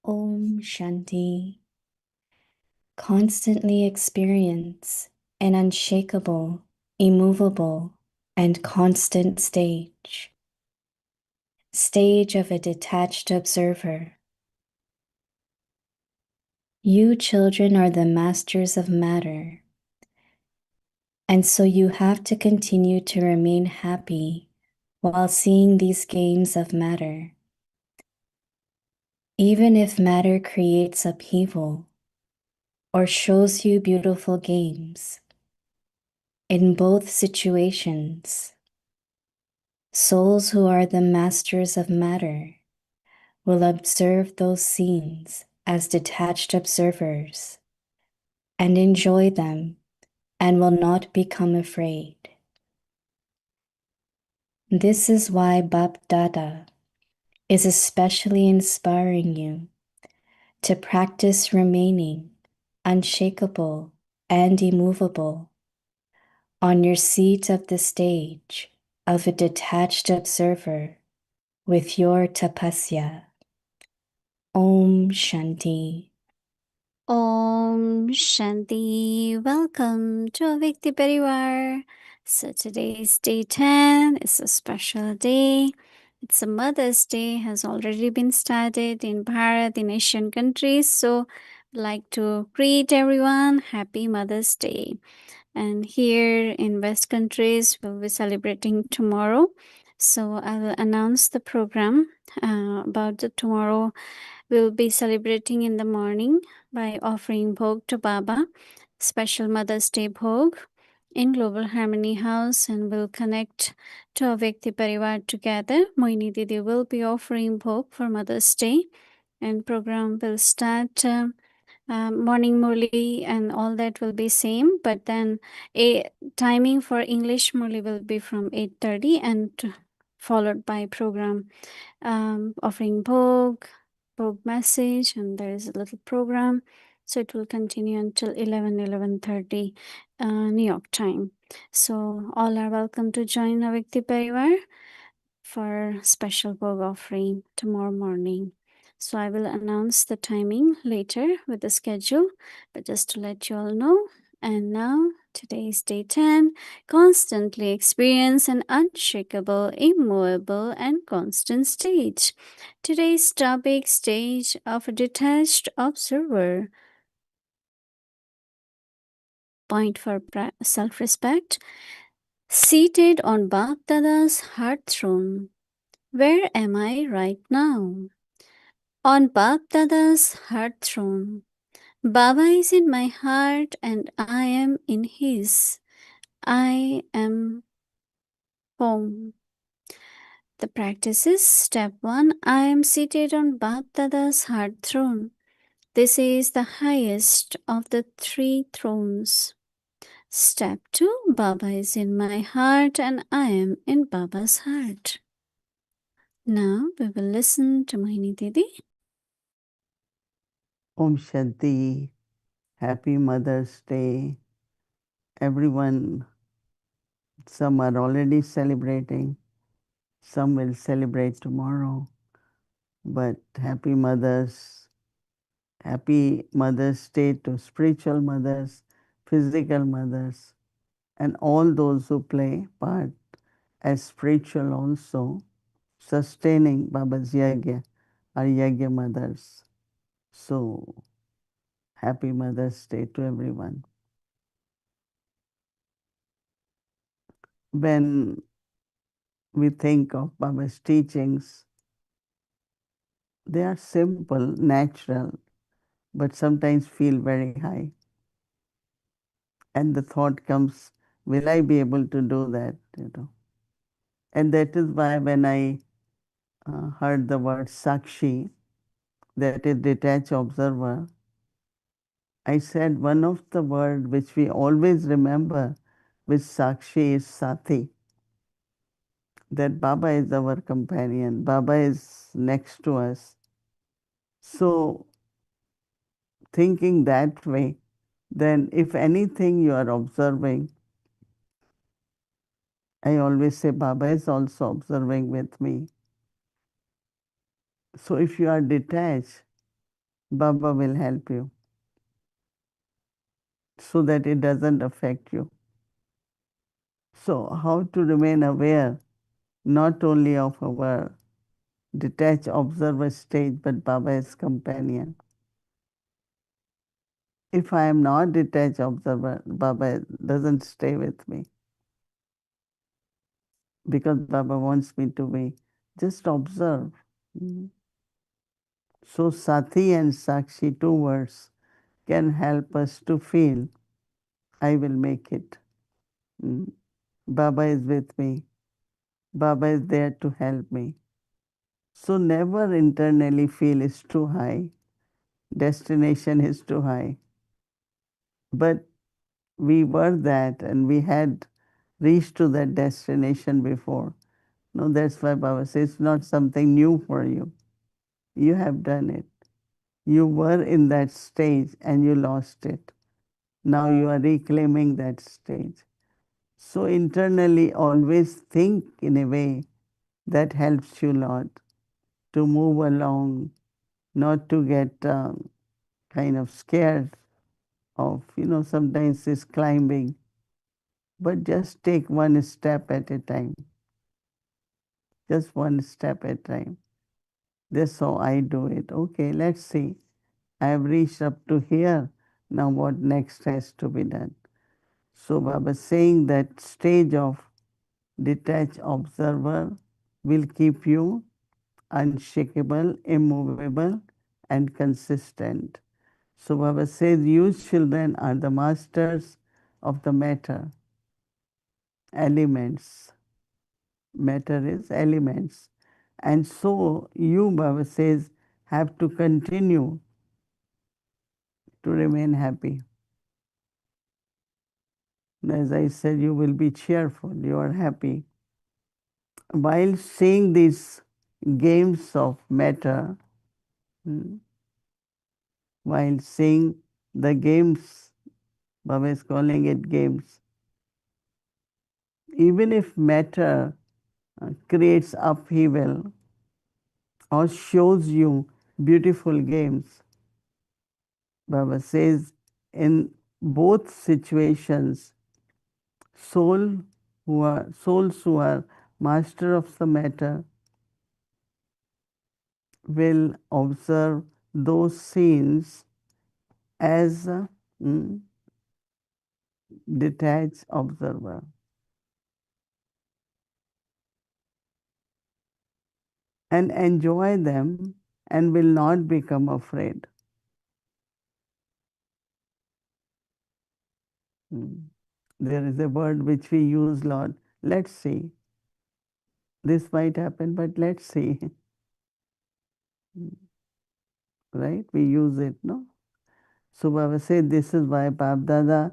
Om Shanti. Constantly experience an unshakable, immovable, and constant stage of a detached observer. You children are the masters of matter, and so you have to continue to remain happy while seeing these games of matter. Even if matter creates upheaval or shows you beautiful games, in both situations, souls who are the masters of matter will observe those scenes as detached observers and enjoy them and will not become afraid. This is why Bap Dada is especially inspiring you to practice remaining unshakable and immovable on your seat of the stage of a detached observer with your tapasya. Om Shanti. Om Shanti. Welcome to Avikti Parivar. So today is day 10. It's a special day. It's a Mother's Day, has already been started in Bharat, in Asian countries. So I'd like to greet everyone. Happy Mother's Day. And here in West countries, we'll be celebrating tomorrow. So I will announce the program about the tomorrow. We'll be celebrating in the morning by offering bhog to Baba, special Mother's Day bhog in Global Harmony House, and we'll connect to a Vyakti Parivar together. Moini Didi will be offering bhog for Mother's Day, and program will start. Morning Murli and all that will be same, but then a timing for English Murli will be from 8:30 and followed by program offering bhog message, and there is a little program, so it will continue until 11:30 New York time. So all are welcome to join Avikti Parivar for special bhog offering tomorrow morning. So I will announce the timing later with the schedule, but just to let you all know. And now, today is day 10. Constantly experience an unshakable, immovable, and constant stage. Today's topic, stage of a detached observer. Point for self respect. Seated on Bap Dada's heart throne. Where am I right now? On Bap Dada's heart throne. Baba is in my heart and I am in his. I am home. The practice is step 1. I am seated on Bap Dada's heart throne. This is the highest of the 3 thrones. Step 2. Baba is in my heart and I am in Baba's heart. Now we will listen to Mohini Didi. Om Shanti. Happy Mother's Day. Everyone, some are already celebrating, some will celebrate tomorrow. But happy Mother's Day to spiritual mothers, physical mothers, and all those who play part as spiritual also, sustaining Baba's Yagya, our Yagya mothers. So, happy Mother's Day to everyone. When we think of Baba's teachings, they are simple, natural, but sometimes feel very high. And the thought comes, will I be able to do that? And that is why when I heard the word Sakshi, that is detached observer, I said one of the words which we always remember with Sakshi is Sati. That Baba is our companion, Baba is next to us. So, thinking that way, then if anything you are observing, I always say Baba is also observing with me. So if you are detached, Baba will help you so that it doesn't affect you. So, how to remain aware not only of our detached observer stage but Baba is companion. If I am not detached observer, Baba doesn't stay with me because Baba wants me to be just observe. Mm. So Sati and Sakshi, two words, can help us to feel I will make it. Mm. Baba is with me. Baba is there to help me. So never internally feel it's too high. Destination is too high. But we were that and we had reached to that destination before. No, that's why Baba says it's not something new for you. You have done it. You were in that stage and you lost it. Now you are reclaiming that stage. So internally, always think in a way that helps you a lot to move along, not to get kind of scared of, sometimes it's climbing, but just take one step at a time. Just one step at a time. That's how I do it. Okay, let's see. I have reached up to here. Now what next has to be done? So Baba saying that stage of detached observer will keep you unshakable, immovable, and consistent. So Baba says, you children are the masters of the matter, elements. Matter is elements. And so you, Baba says, have to continue to remain happy. As I said, you will be cheerful, you are happy. While seeing these games of matter, hmm, while seeing the games, Baba is calling it games, even if matter creates upheaval or shows you beautiful games, Baba says in both situations, souls who are master of the matter will observe those scenes as a detached observer and enjoy them and will not become afraid. There is a word which we use a lot. Let's see. This might happen, but let's see. Right? We use it, no? So Baba said this is why Bab Dada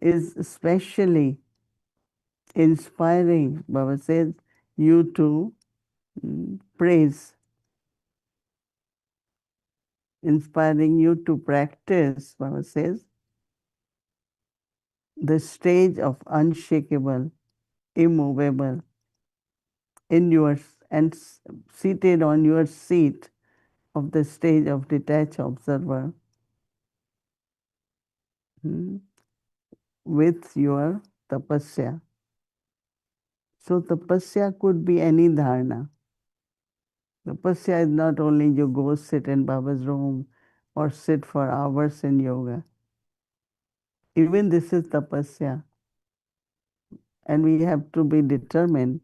is especially inspiring. Baba says you to praise, inspiring you to practice, Baba says, the stage of unshakable, immovable in yours and seated on your seat of the stage of detached observer with your tapasya. So tapasya could be any dharana. Tapasya is not only you go sit in Baba's room or sit for hours in yoga. Even this is tapasya. And we have to be determined.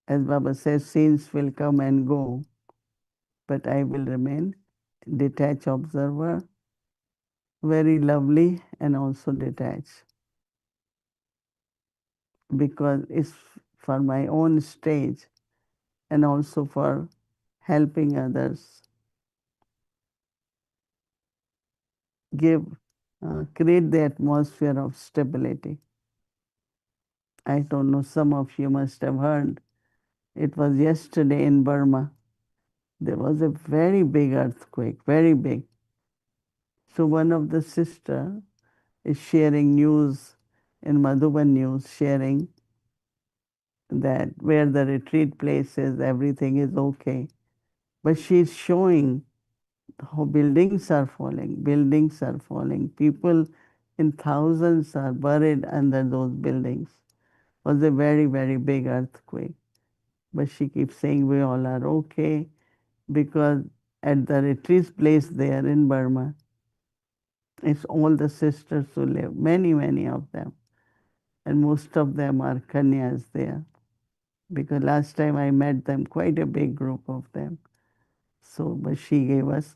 As Baba says, scenes will come and go, but I will remain detached observer, very lovely and also detached. Because it's for my own stage and also for helping others. Create the atmosphere of stability. I don't know, some of you must have heard. It was yesterday in Burma. There was a very big earthquake, very big. So one of the sister is sharing news in Madhuban News, sharing that where the retreat place is, everything is okay. But she's showing how buildings are falling, buildings are falling. People in thousands are buried under those buildings. It was a very, very big earthquake. But she keeps saying we all are okay because at the retreat place there in Burma, it's all the sisters who live, many, many of them. And most of them are Kanyas there. Because last time I met them, quite a big group of them. So, but she gave us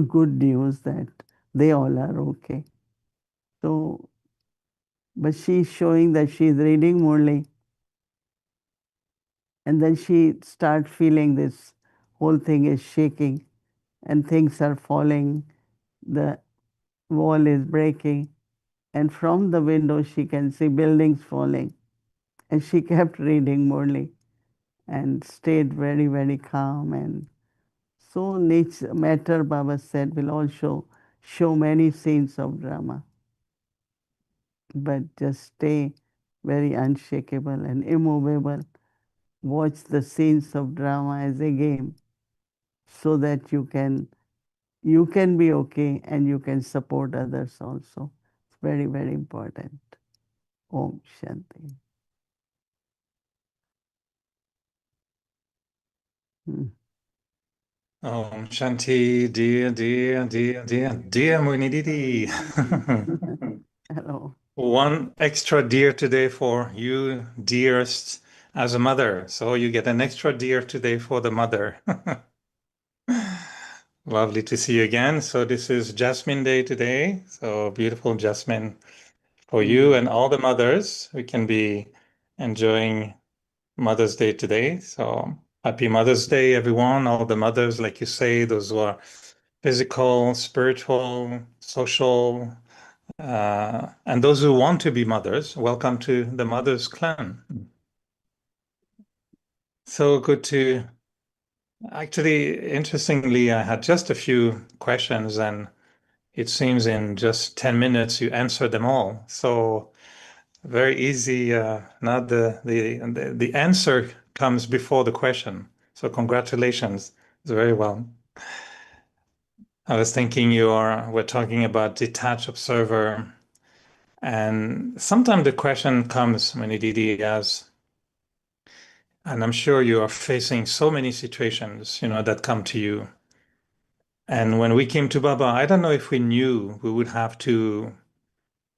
good news that they all are okay. So, but she's showing that she's reading Murli, and then she start feeling this whole thing is shaking, and things are falling, the wall is breaking, and from the window she can see buildings falling. And she kept reading Murli and stayed very, very calm. And so nature, matter, Baba said, will also show many scenes of drama, but just stay very unshakable and immovable. Watch the scenes of drama as a game so that you can be okay and you can support others also. It's very, very important. Om Shanti. Hmm. Om Shanti, dear Munididi. Hello. One extra dear today for you, dearest, as a mother. So you get an extra dear today for the mother. Lovely to see you again. So this is Jasmine Day today. So beautiful Jasmine for you and all the mothers. We can be enjoying Mother's Day today. So happy Mother's Day, everyone. All the mothers, like you say, those who are physical, spiritual, social, and those who want to be mothers. Welcome to the Mothers Clan. So good to actually, interestingly, I had just a few questions, and it seems in just 10 minutes you answered them all. So very easy. Now the answer comes before the question. So congratulations. It's very well. I was thinking we're talking about detached observer, and sometimes the question comes, Manididi, as, and I'm sure you are facing so many situations, that come to you. And when we came to Baba, I don't know if we knew we would have to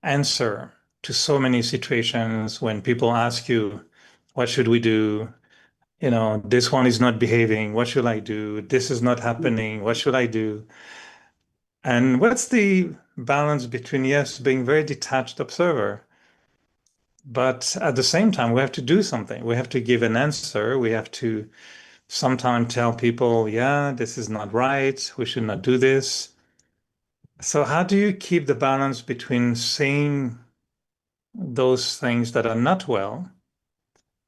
answer to so many situations when people ask you, what should we do? This one is not behaving. What should I do? This is not happening. What should I do? And what's the balance between, yes, being very detached observer, but at the same time, we have to do something. We have to give an answer. We have to sometimes tell people, yeah, this is not right. We should not do this. So how do you keep the balance between saying those things that are not well,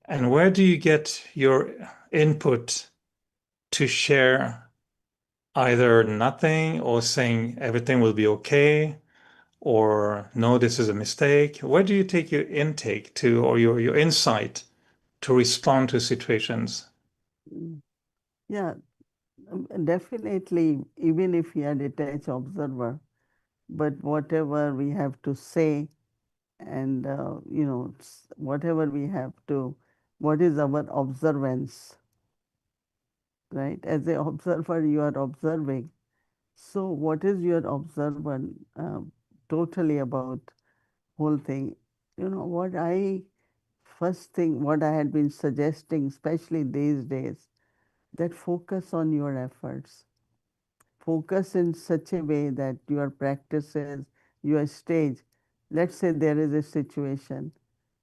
and where do you get your input to share either nothing or saying everything will be okay, or no, this is a mistake? Where do you take your intake to, or your insight to respond to situations? Yeah, definitely, even if we are detached observer, but whatever we have to say and, whatever we have to, what is our observance, right? As an observer, you are observing. So what is your observance totally about whole thing? What I first thing, what I had been suggesting, especially these days, that focus on your efforts. Focus in such a way that your practices, your stage, let's say there is a situation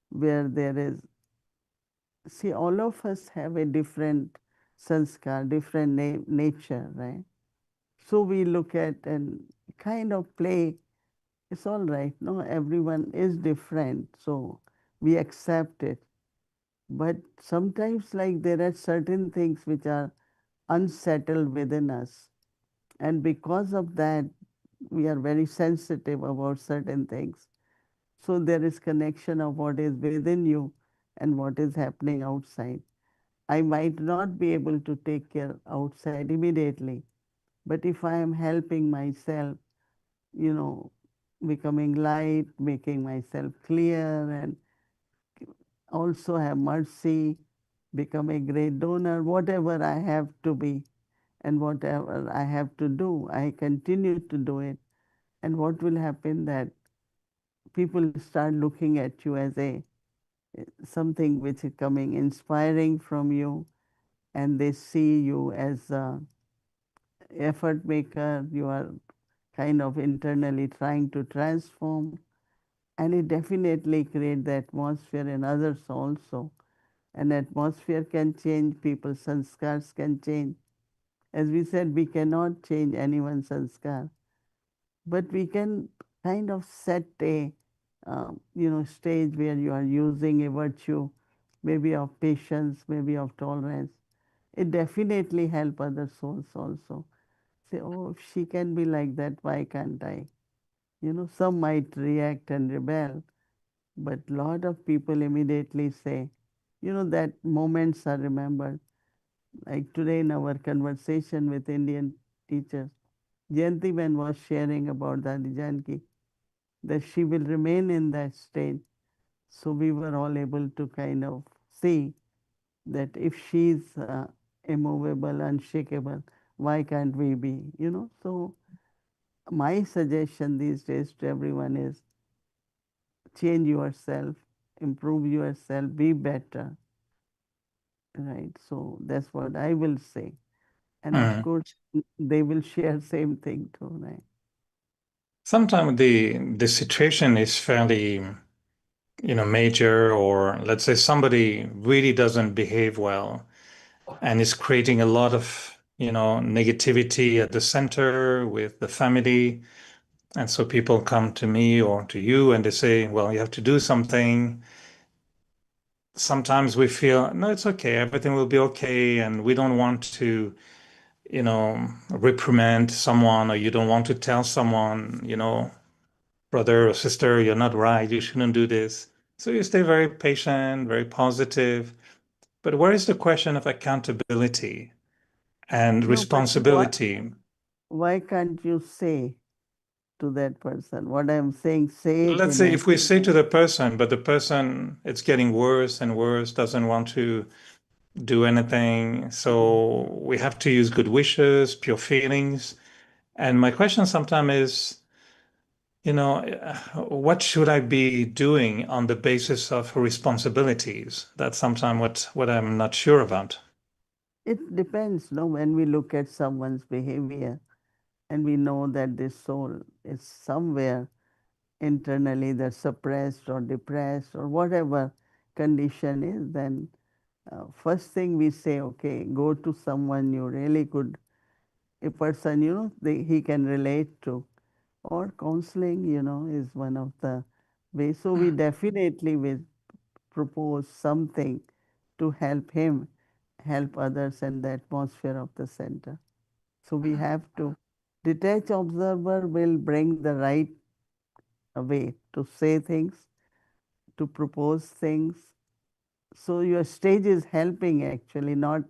where there is, see, all of us have a different sanskar, different nature, right? So we look at and kind of play, it's all right. No, everyone is different, so we accept it. But sometimes, like, there are certain things which are unsettled within us. And because of that, we are very sensitive about certain things. So there is connection of what is within you and what is happening outside. I might not be able to take care outside immediately, but if I am helping myself, you know, becoming light, making myself clear, and also have mercy, become a great donor, whatever I have to be and whatever I have to do, I continue to do it. And what will happen that people start looking at you as a something which is coming inspiring from you, and they see you as a effort maker. You are kind of internally trying to transform, and it definitely create the atmosphere in others also. An atmosphere can change, people's sanskars can change. As we said, we cannot change anyone's sanskar, but we can kind of set a stage where you are using a virtue, maybe of patience, maybe of tolerance. It definitely help other souls also. Say, oh, if she can be like that, why can't I? Some might react and rebel, but lot of people immediately say, that moments are remembered. Like today in our conversation with Indian teachers, Jayanti Ben was sharing about Dadi Janki, that she will remain in that state. So we were all able to kind of see that if she's immovable, unshakable, why can't we be? So my suggestion these days to everyone is change yourself, improve yourself, be better, right? So that's what I will say. And of Mm. course, they will share same thing too, right? Sometimes the situation is fairly, major, or let's say somebody really doesn't behave well and is creating a lot of, negativity at the center with the family. And so people come to me or to you and they say, well, you have to do something. Sometimes we feel, no, it's okay, everything will be okay. And we don't want to, reprimand someone, or you don't want to tell someone, brother or sister, you're not right, you shouldn't do this. So you stay very patient, very positive. But where is the question of accountability and No, but responsibility? why can't you say to that person what I'm saying? Say it Let's in say a if we say to the person, but the person, it's getting worse and worse, doesn't want to do anything. So we have to use good wishes, pure feelings. And my question sometimes is, what should I be doing on the basis of responsibilities? That's sometimes what I'm not sure about. it depends, no? When we look at someone's behavior and we know that this soul is somewhere internally they're suppressed or depressed or whatever condition is, then first thing we say, okay, go to someone you really could, a person, he can relate to. Or counseling, is one of the ways. So we definitely will propose something to help him, help others in the atmosphere of the center. So we have to, detached observer will bring the right way to say things, to propose things. So your stage is helping actually, not.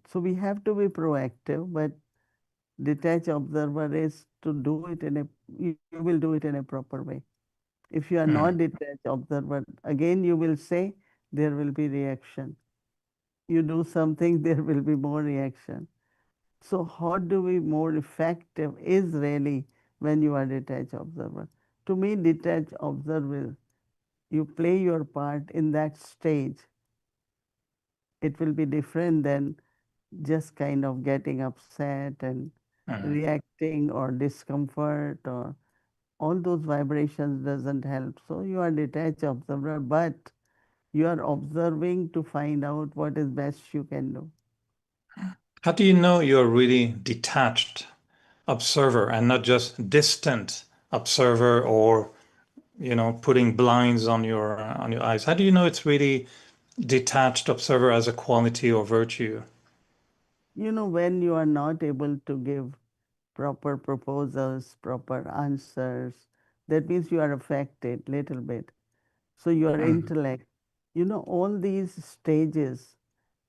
So we have to be proactive, but detached observer is to do it in a, you will do it in a proper way. If you are not Mm. detached observer, again you will say there will be reaction. You do something, there will be more reaction. So how do we more effective is really when you are detached observer. To me, detached observer, you play your part in that stage. It will be different than just kind of getting upset and Mm. reacting or discomfort, or all those vibrations doesn't help. So you are detached observer, but you are observing to find out what is best you can do. How do you know you're really detached observer and not just distant observer, or putting blinds on your eyes? How do you know it's really detached observer as a quality or virtue? When you are not able to give proper proposals, proper answers, that means you are affected little bit. So your Mm. intellect, All these stages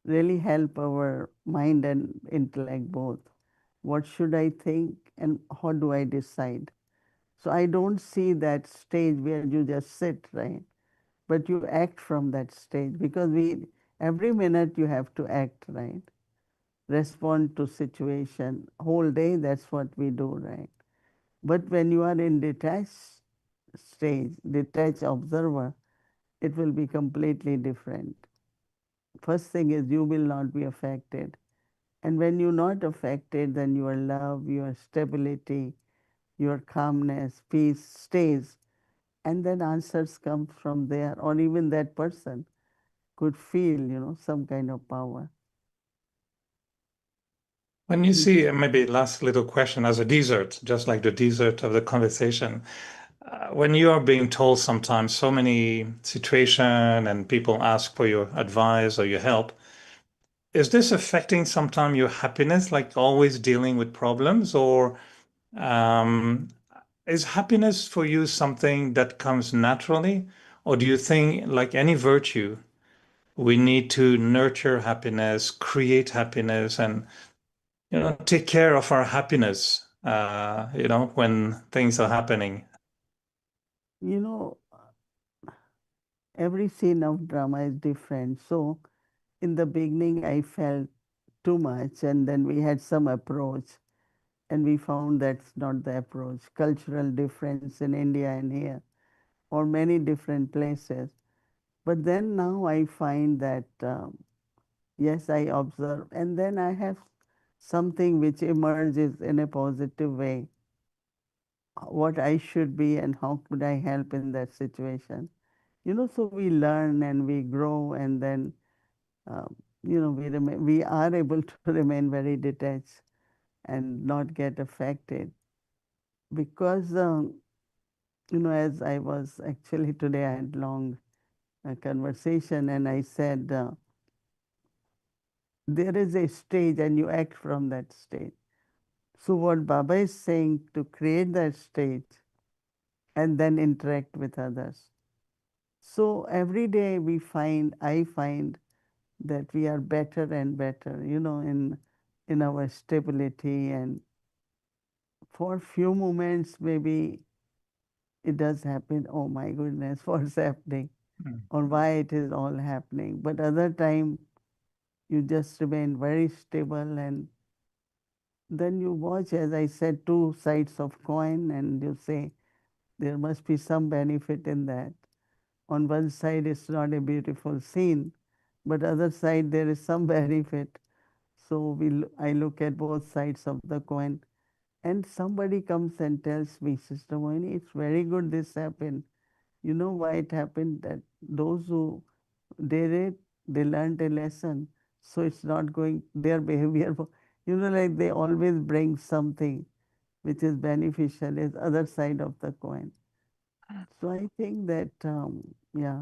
really help our mind and intellect both. What should I think and how do I decide? So I don't see that stage where you just sit, right? But you act from that stage because every minute you have to act, right? Respond to situation. Whole day, that's what we do, right? But when you are in detached stage, detached observer, it will be completely different. First thing is you will not be affected. And when you're not affected, then your love, your stability, your calmness, peace stays. And then answers come from there, or even that person could feel, some kind of power. When you see, maybe last little question as a dessert, just like the dessert of the conversation, when you are being told sometimes so many situation and people ask for your advice or your help, is this affecting sometimes your happiness, like always dealing with problems, or um, is happiness for you something that comes naturally, or do you think, like any virtue, we need to nurture happiness, create happiness, and take care of our happiness, when things are happening? You know, every scene of drama is different. So in the beginning, I felt too much, and then we had some approach, and we found that's not the approach. Cultural difference in India and here, or many different places. But then now I find that, yes, I observe, and then I have something which emerges in a positive way, what I should be and how could I help in that situation. So we learn and we grow, and then, we are able to remain very detached and not get affected because, as I was actually today, I had long conversation and I said, there is a stage and you act from that stage. So what Baba is saying to create that stage and then interact with others. So every day I find that we are better and better, in our stability, and for few moments maybe it does happen, oh my goodness, what's happening Mm. or why it is all happening. But other time you just remain very stable, and then you watch, as I said, two sides of coin, and you say there must be some benefit in that. On one side it's not a beautiful scene, but other side there is some benefit. So I look at both sides of the coin, and somebody comes and tells me, Sister Moini, it's very good this happened. You know why it happened? That those who did it, they learned a lesson. So it's not going their behavior. Like they always bring something which is beneficial is other side of the coin. So I think that, yeah.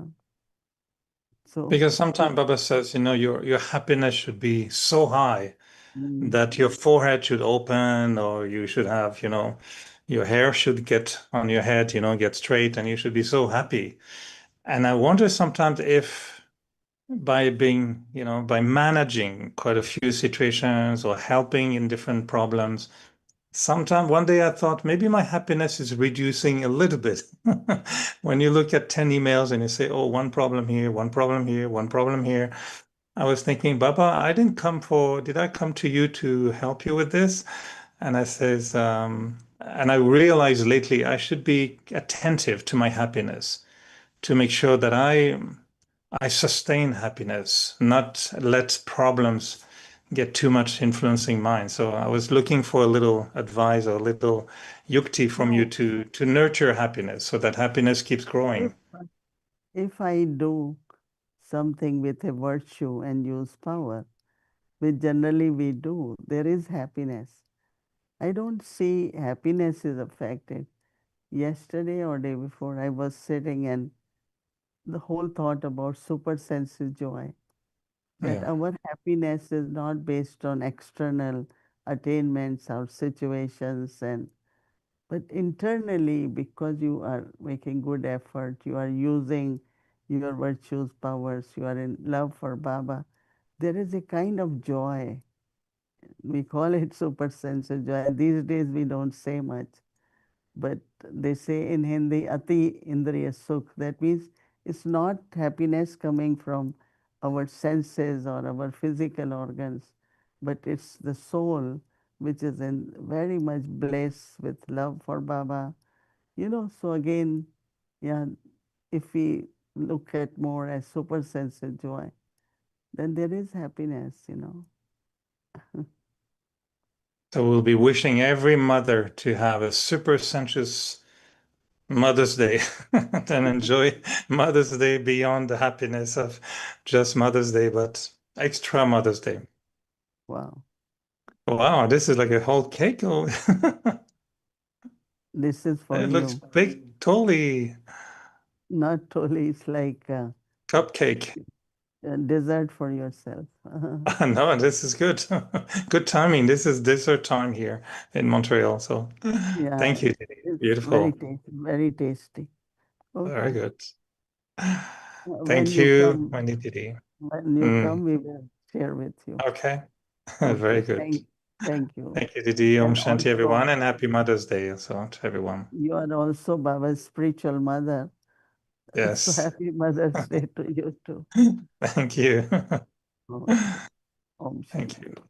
So Because sometimes Baba says, your happiness should be so high mm, that your forehead should open, or you should have, your hair should get on your head, get straight, and you should be so happy. And I wonder sometimes if by managing quite a few situations or helping in different problems, sometime one day I thought maybe my happiness is reducing a little bit. When you look at 10 emails and you say, oh, one problem here, one problem here, one problem here. I was thinking, Baba, did I come to you to help you with this? And and I realized lately I should be attentive to my happiness to make sure that I sustain happiness, not let problems get too much influencing mine. So I was looking for a little advice or a little yukti from you no, to nurture happiness so that happiness keeps if growing. if I do something with a virtue and use power, which generally we do, there is happiness. I don't see happiness is affected. Yesterday or day before, I was sitting and the whole thought about super senses joy, that Yeah. our happiness is not based on external attainments or situations, and but internally, because you are making good effort, you are using your virtues, powers, you are in love for Baba, there is a kind of joy. We call it super sense of joy. These days we don't say much, but they say in Hindi, Ati Indriya Sukh. That means it's not happiness coming from our senses or our physical organs, but it's the soul which is in very much bliss with love for Baba. So again, yeah, if we look at more as super sense of joy, then there is happiness. So we'll be wishing every mother to have a super sensuous Mother's Day and enjoy Mother's Day beyond the happiness of just Mother's Day, but extra Mother's Day. Wow. Wow, this is like a whole cake. Oh, This is for it looks you. big, totally Not totally, it's like cupcake. a dessert for yourself. No, this is good. Good timing. This is dessert time here in Montreal. So Yeah, thank you, Didi. it's very Beautiful. tasty, very tasty. Very Okay. good. When Thank you you, come, Wendy Didi. when you Mm, come, we will share with you. okay. Very Okay. good. Thank you. Thank you, Didi. Om And Shanti, everyone, also, and happy Mother's Day also to everyone. you are also Baba's spiritual mother. So Yes. happy Mother's Day to you too. Thank you. Okay. Om Thank you. Shanti.